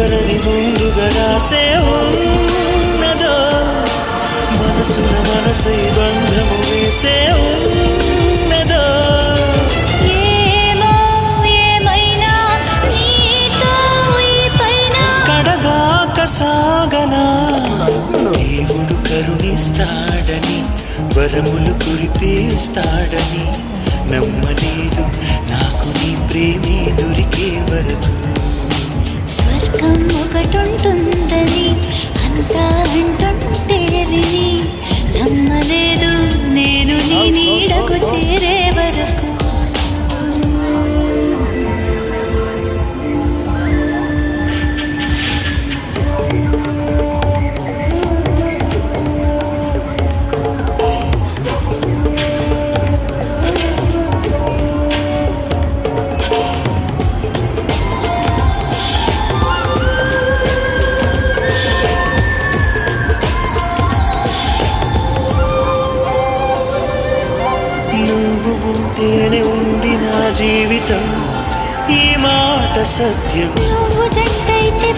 ఒకరని ముందుగా రాసే ఉన్నదో మనసున మనసై బంధము వేసే ఉన్నదో కడగాక సాగనా దేవుడు కరుణిస్తాడని వరములు కురిపిస్తాడని నమ్మలేదు నాకు నీ ప్రేమే దొరికే వరకు స్వర్గం ఒకటుంటుందని అంతా అంటుంటే విని నమ్మలేదు నేను నీ నీడకు చేరే వరకు నువ్వు ఉంటేనే ఉంది నా జీవితం ఈ మాట సత్యం నువ్వు జంటైతే